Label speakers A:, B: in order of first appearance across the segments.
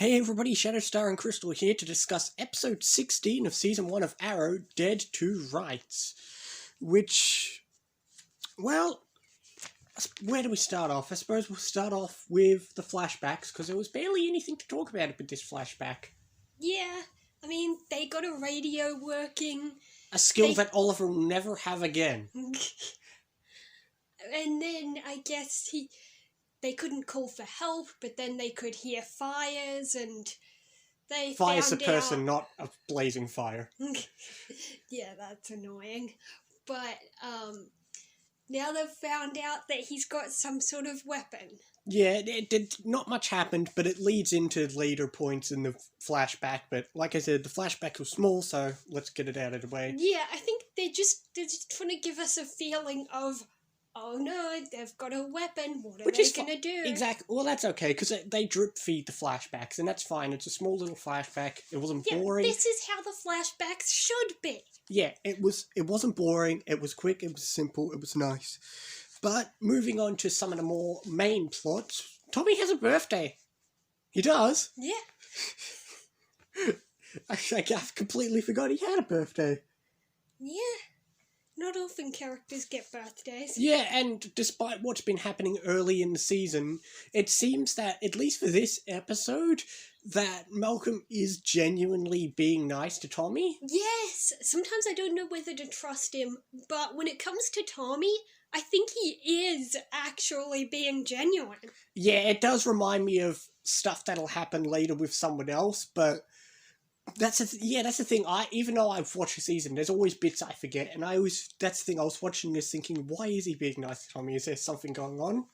A: Hey everybody, Shadowstar and Crystal here to discuss episode 16 of season 1 of Arrow, Dead to Rights. Which, well, where do we start off? I suppose we'll start off with the flashbacks, because there was barely anything to talk about with this flashback.
B: Yeah, I mean, they got a radio working.
A: A skill that Oliver will never have again.
B: And then, I guess, they couldn't call for help, but then they could hear fires, and they
A: Fire's
B: found
A: a person, not a blazing fire.
B: Yeah, that's annoying. But, now they've found out that he's got some sort of weapon.
A: Yeah, it did not much happened, but it leads into later points in the flashback. But like I said, the flashback was small, so let's get it out of the way.
B: Yeah, I think they're just trying to give us a feeling of, oh no, they've got a weapon, what are they going to do?
A: Exactly. Well, that's okay, because they drip feed the flashbacks, and that's fine. It's a small little flashback. It wasn't boring.
B: This is how the flashbacks should be.
A: Yeah, it wasn't boring. It was quick. It was simple. It was nice. But moving on to some of the more main plots, Tommy has a birthday. He does.
B: Yeah.
A: I've completely forgot he had a birthday.
B: Yeah. Not often characters get birthdays.
A: Yeah, and despite what's been happening early in the season, it seems that, at least for this episode, that Malcolm is genuinely being nice to Tommy.
B: Yes! Sometimes I don't know whether to trust him, but when it comes to Tommy, I think he is actually being genuine.
A: Yeah, it does remind me of stuff that'll happen later with someone else, but that's the thing. Even though I've watched the season, there's always bits I forget, and that's the thing. I was watching this thinking, why is he being nice to Tommy? Is there something going on?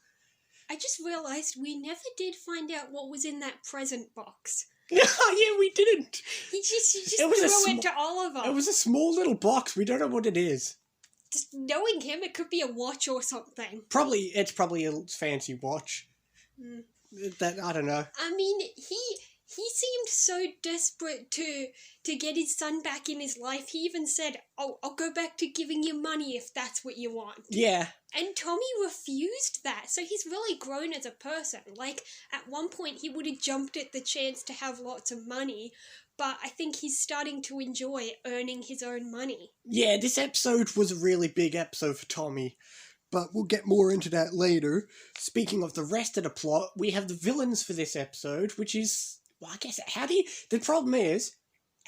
B: I just realised we never did find out what was in that present box.
A: Yeah, we didn't.
B: He just threw it to Oliver.
A: It was a small little box. We don't know what it is.
B: Just knowing him, it could be a watch or something.
A: It's probably a fancy watch. That I don't know.
B: I mean, he seemed so desperate to get his son back in his life. He even said, "Oh, I'll go back to giving you money if that's what you want."
A: Yeah.
B: And Tommy refused that, so he's really grown as a person. Like, at one point he would have jumped at the chance to have lots of money, but I think he's starting to enjoy earning his own money.
A: Yeah, this episode was a really big episode for Tommy, but we'll get more into that later. Speaking of the rest of the plot, we have the villains for this episode, which is, well, I guess, the problem is,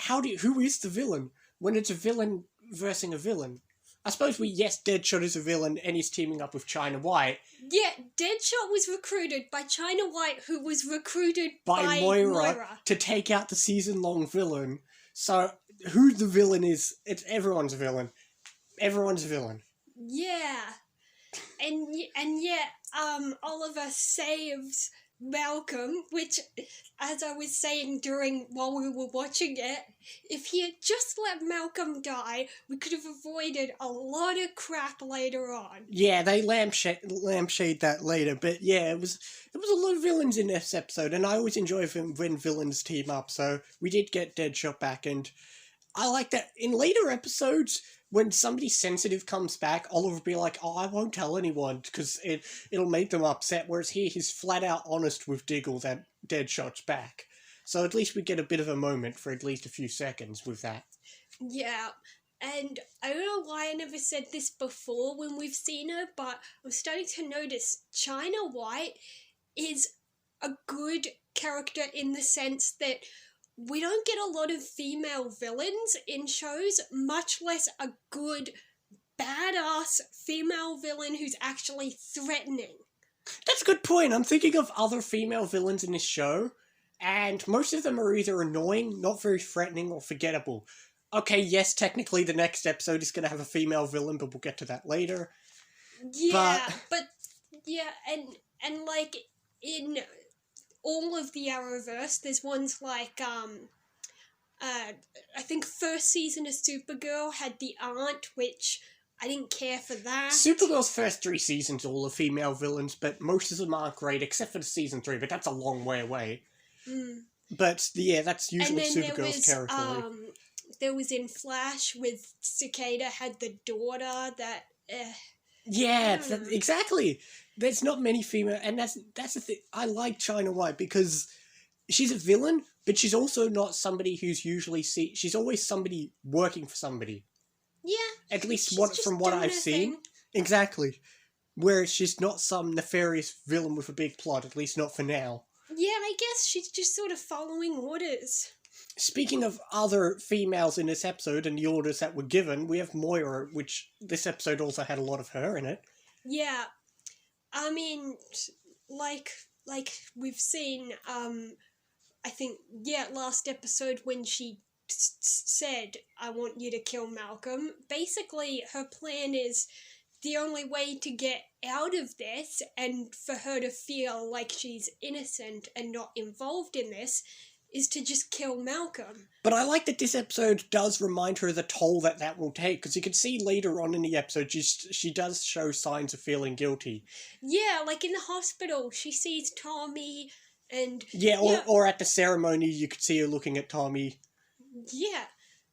A: who is the villain when it's a villain versus a villain? I suppose Deadshot is a villain and he's teaming up with China White.
B: Yeah, Deadshot was recruited by China White, who was recruited by
A: Moira to take out the season-long villain. So, who the villain is, everyone's a villain. Everyone's a villain.
B: Yeah. And Oliver saves Malcolm, which, as I was saying while we were watching it, if he had just let Malcolm die, we could have avoided a lot of crap later on.
A: Yeah, they lampshade that later, but yeah, there was a lot of villains in this episode, and I always enjoy when villains team up, so we did get Deadshot back, and I like that in later episodes, when somebody sensitive comes back, Oliver will be like, "Oh, I won't tell anyone," because it'll make them upset, whereas here he's flat out honest with Diggle that Deadshot's back. So at least we get a bit of a moment for at least a few seconds with that.
B: Yeah, and I don't know why I never said this before when we've seen her, but I'm starting to notice China White is a good character in the sense that we don't get a lot of female villains in shows, much less a good, badass female villain who's actually threatening.
A: That's a good point. I'm thinking of other female villains in this show, and most of them are either annoying, not very threatening, or forgettable. Okay, yes, technically the next episode is going to have a female villain, but we'll get to that later.
B: Yeah, but and like, in all of the Arrowverse, there's ones like, I think first season of Supergirl had the aunt, which I didn't care for that.
A: Supergirl's first 3 seasons are all the female villains, but most of them aren't great, except for the season 3, but that's a long way away. But, yeah, that's usually Supergirl's territory.
B: There was in Flash with Cicada had the daughter that...
A: Yeah, exactly. There's not many female, and that's the thing. I like China White because she's a villain, but she's also not somebody who's usually she's always somebody working for somebody.
B: Yeah.
A: At least
B: She's
A: from
B: just
A: what
B: doing
A: I've
B: her
A: seen.
B: thing.
A: Exactly. Whereas she's not some nefarious villain with a big plot, at least not for now.
B: Yeah, I guess she's just sort of following orders.
A: Speaking of other females in this episode and the orders that were given, we have Moira, which this episode also had a lot of her in it.
B: Yeah. I mean, like we've seen, I think, yeah, last episode when she said, I want you to kill Malcolm. Basically, her plan is the only way to get out of this and for her to feel like she's innocent and not involved in this is to just kill Malcolm.
A: But I like that this episode does remind her of the toll that will take, because you can see later on in the episode she does show signs of feeling guilty.
B: Yeah, like in the hospital, she sees Tommy and...
A: Yeah, or at the ceremony, you could see her looking at Tommy.
B: Yeah,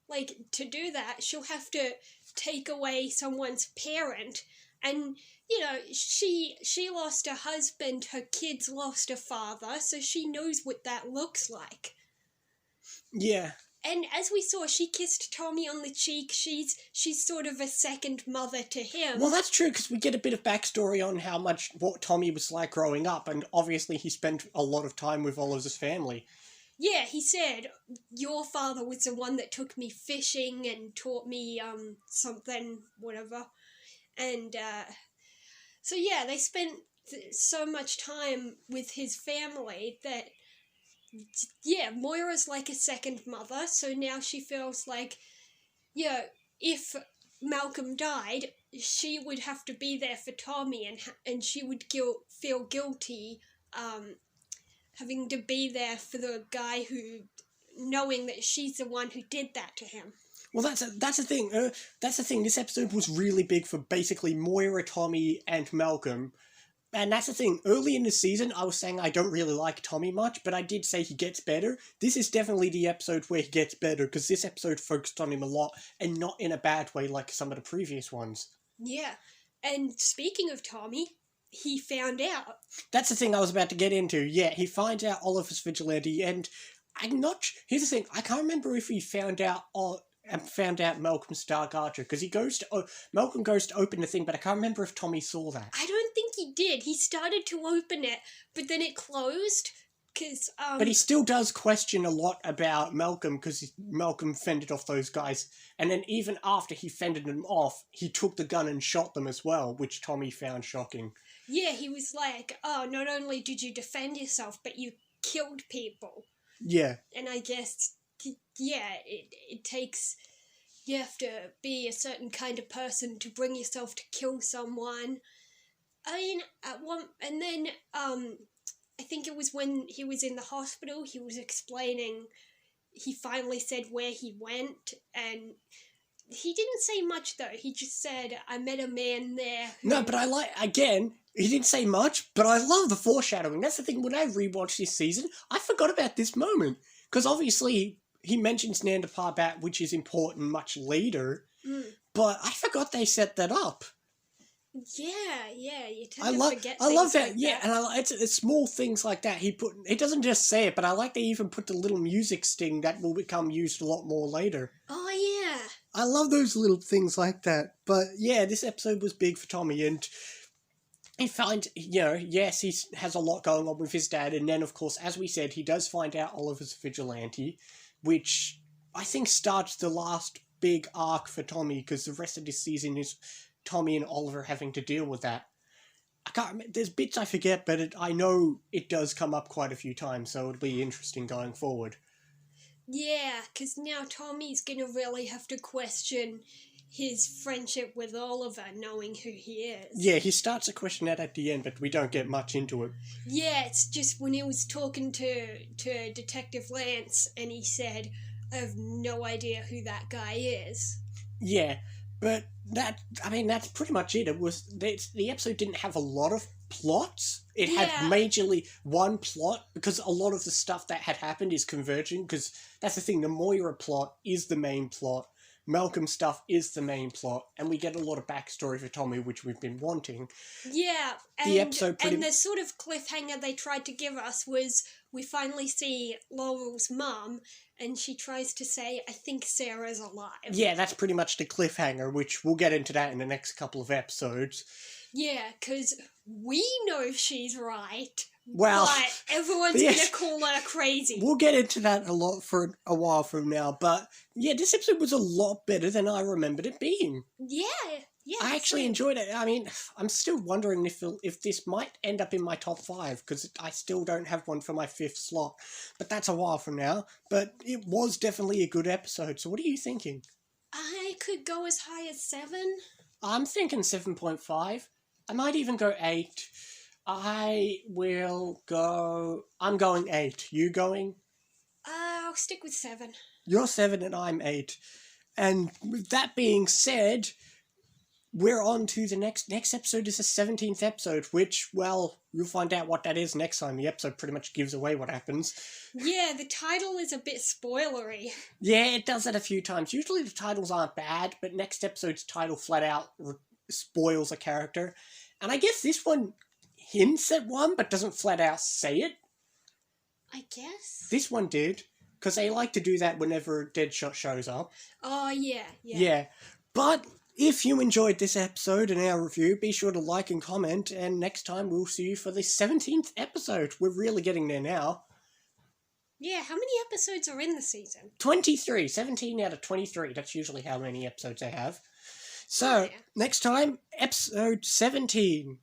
B: like, to do that, she'll have to take away someone's parent, and, you know, she lost a husband, her kids lost a father, so she knows what that looks like.
A: Yeah.
B: And as we saw, she kissed Tommy on the cheek. She's sort of a second mother to him.
A: Well, that's true, because we get a bit of backstory on what Tommy was like growing up, and obviously he spent a lot of time with all of his family.
B: Yeah, he said, your father was the one that took me fishing and taught me, something, whatever. And, so yeah, they spent so much time with his family that, yeah, Moira's like a second mother, so now she feels like, yeah, if Malcolm died, she would have to be there for Tommy, and she would feel guilty, having to be there for the guy who, knowing that she's the one who did that to him.
A: Well, that's the thing. That's the thing. This episode was really big for basically Moira, Tommy, and Malcolm. And that's the thing. Early in the season, I was saying I don't really like Tommy much, but I did say he gets better. This is definitely the episode where he gets better, because this episode focused on him a lot, and not in a bad way like some of the previous ones.
B: Yeah. And speaking of Tommy, he found out.
A: That's the thing I was about to get into. Yeah, he finds out Oliver's vigilante, and here's the thing, I can't remember if he found out Malcolm's Dark Archer, because Malcolm goes to open the thing, but I can't remember if Tommy saw that.
B: I don't think he did. He started to open it, but then it closed, because,
A: But he still does question a lot about Malcolm, because Malcolm fended off those guys, and then even after he fended them off, he took the gun and shot them as well, which Tommy found shocking.
B: Yeah, he was like, oh, not only did you defend yourself, but you killed people.
A: Yeah.
B: And I guess, yeah, it takes... You have to be a certain kind of person to bring yourself to kill someone. I mean, and then, I think it was when he was in the hospital, he was explaining, he finally said where he went, and he didn't say much, though. He just said, I met a man there.
A: No, but again, he didn't say much, but I love the foreshadowing. That's the thing, when I rewatched this season, I forgot about this moment. Because obviously, he mentions Nanda Parbat, which is important much later, but I forgot they set that up.
B: Yeah, you tend to forget things
A: I love that,
B: like
A: yeah,
B: that.
A: and it's small things like that. He doesn't just say it, but I like they even put the little music sting that will become used a lot more later.
B: Oh, yeah.
A: I love those little things like that. But yeah, this episode was big for Tommy, and he finds, yes, he has a lot going on with his dad, and then, of course, as we said, he does find out Oliver's vigilante, which I think starts the last big arc for Tommy, because the rest of this season is Tommy and Oliver having to deal with that. I can't remember, there's bits I forget, but I know it does come up quite a few times, so it'll be interesting going forward.
B: Yeah, because now Tommy's going to really have to question his friendship with Oliver, knowing who he is.
A: Yeah, he starts to question that at the end, but we don't get much into it.
B: Yeah, it's just when he was talking to Detective Lance, and he said, I have no idea who that guy is.
A: Yeah, but that's pretty much it. The episode didn't have a lot of plots. It had majorly one plot, because a lot of the stuff that had happened is converging, because that's the thing, the Moira plot is the main plot, Malcolm stuff is the main plot, and we get a lot of backstory for Tommy, which we've been wanting.
B: Yeah, and the sort of cliffhanger they tried to give us was we finally see Laurel's mum, and she tries to say, I think Sarah's alive.
A: Yeah, that's pretty much the cliffhanger, which we'll get into that in the next couple of episodes.
B: Yeah, because we know she's right,
A: Well,
B: but everyone's
A: yes.
B: gonna call her crazy.
A: We'll get into that a lot for a while from now, but yeah, this episode was a lot better than I remembered it being.
B: Yeah.
A: I actually enjoyed it. I mean, I'm still wondering if this might end up in my top 5, because I still don't have one for my 5th slot. But that's a while from now. But it was definitely a good episode. So what are you thinking?
B: I could go as high as 7.
A: I'm thinking 7.5. I might even go 8. I'm going 8. You going?
B: I'll stick with 7.
A: You're 7 and I'm 8. And with that being said, we're on to the next episode is the 17th episode, which, well, you'll find out what that is next time. The episode pretty much gives away what happens.
B: Yeah, the title is a bit spoilery.
A: Yeah, it does that a few times. Usually the titles aren't bad, but next episode's title flat out spoils a character. And I guess this one hints at one, but doesn't flat out say it.
B: I guess.
A: This one did, because they like to do that whenever Deadshot shows up.
B: Oh, yeah.
A: Yeah, but if you enjoyed this episode and our review, be sure to like and comment, and next time we'll see you for the 17th episode. We're really getting there now.
B: Yeah, how many episodes are in the season?
A: 23. 17 out of 23. That's usually how many episodes they have. So, next time, episode 17.